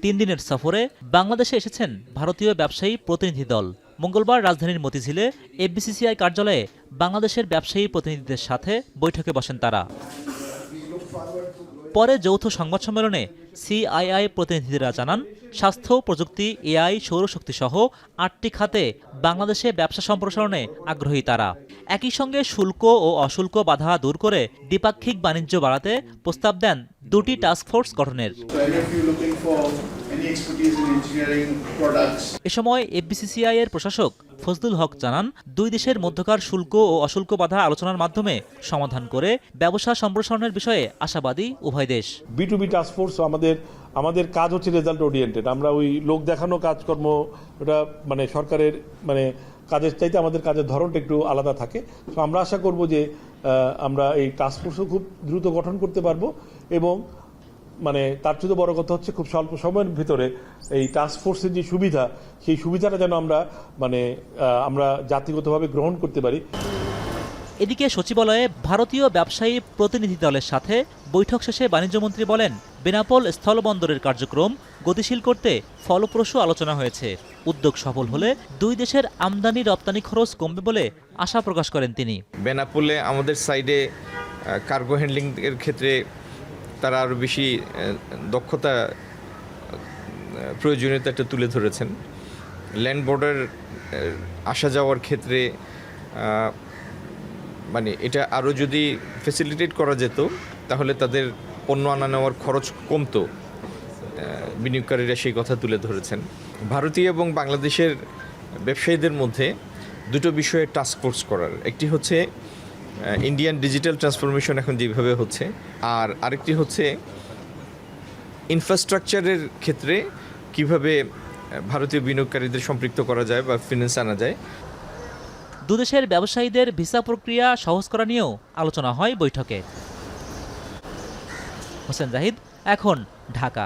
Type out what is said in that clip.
3 দিনের সফরে বাংলাদেশে এসেছেন ভারতীয় ব্যবসায়ী প্রতিনিধি দল। মঙ্গলবার রাজধানীর মতিঝিলে এফবিসিসিআই কার্যালয়ে বাংলাদেশের ব্যবসায়ী প্রতিনিধিদের সাথে বৈঠকে বসেন তারা। পরে যৌথ সংবাদ সম্মেলনে সিআইআই প্রতিনিধিরা জানান, স্বাস্থ্য, প্রযুক্তি, এআই, সৌরশক্তি সহ 8টি খাতে বাংলাদেশে ব্যবসা সম্প্রসারণে আগ্রহী তারা। একই সঙ্গে শুল্ক ও অশুল্ক বাধা দূর করে দ্বিপাক্ষিক বাণিজ্য বাড়াতে প্রস্তাব দেন 2টি টাস্কফোর্স গঠনের। এ সময় এফবিসিসিআই এর প্রশাসক ফজলুল হক জানান, 2 দেশের মধ্যকার শুল্ক ও অশুল্ক বাধা আলোচনার মাধ্যমে সমাধান করে ব্যবসা সম্প্রসারণের বিষয়ে আশাবাদী উভয় দেশ। B2B টাস্কফোর্স আমাদের কাজ হচ্ছে রেজাল্ট ওরিয়েন্টেড। আমরা ওই লোক দেখানো কাজকর্ম, ওটা মানে সরকারের কাজের চাইতে আমাদের কাজের ধরনটা একটু আলাদা থাকে। তো আমরা আশা করব যে আমরা এই টাস্কফোর্সও খুব দ্রুত গঠন করতে পারবো এবং তার চেয়ে বড় কথা হচ্ছে খুব স্বল্প সময়ের ভিতরে এই টাস্কফোর্সের যে সুবিধা, সেই সুবিধাটা যেন আমরা জাতিগতভাবে গ্রহণ করতে পারি। এদিকে সচিবালয়ে ভারতীয় ব্যবসায়ী প্রতিনিধি দলের সাথে বৈঠক শেষে বাণিজ্যমন্ত্রী বলেন, বেনাপোল স্থলবন্দরের কার্যক্রম গতিশীল করতে ফলপ্রসূ আলোচনা হয়েছে। উদ্যোগ সফল হলে 2 দেশের আমদানি রপ্তানি খরচ কমবে বলে আশা প্রকাশ করেন তিনি। বেনাপোলে আমাদের সাইডে কার্গো হ্যান্ডলিং এর ক্ষেত্রে তারা আরও বেশি দক্ষতা প্রয়োজনীয়তাটা তুলে ধরেছেন। ল্যান্ড বর্ডার আসা যাওয়ার ক্ষেত্রে এটা আরও যদি ফ্যাসিলিটেট করা যেত তাহলে তাদের পণ্য আনা নেওয়ার খরচ কমতো। বিনিয়োগকারীরা সেই কথা তুলে ধরেছেন। ভারতীয় এবং বাংলাদেশের ব্যবসায়ীদের মধ্যে 2টো বিষয়ে টাস্কফোর্স করার, একটি হচ্ছে ইন্ডিয়ান ডিজিটাল ট্রান্সফরমেশন এখন যেভাবে হচ্ছে, আর আরেকটি হচ্ছে ইনফ্রাস্ট্রাকচারের ক্ষেত্রে কিভাবে ভারতীয় বিনিয়োগকারীদের সম্পৃক্ত করা যায় বা ফিন্যান্স আনা যায়। 2 দেশের ব্যবসায়ীদের ভিসা প্রক্রিয়া সহজ করা নিয়েও আলোচনা হয় বৈঠকে। হোসেন জাহিদ, এখন ঢাকা।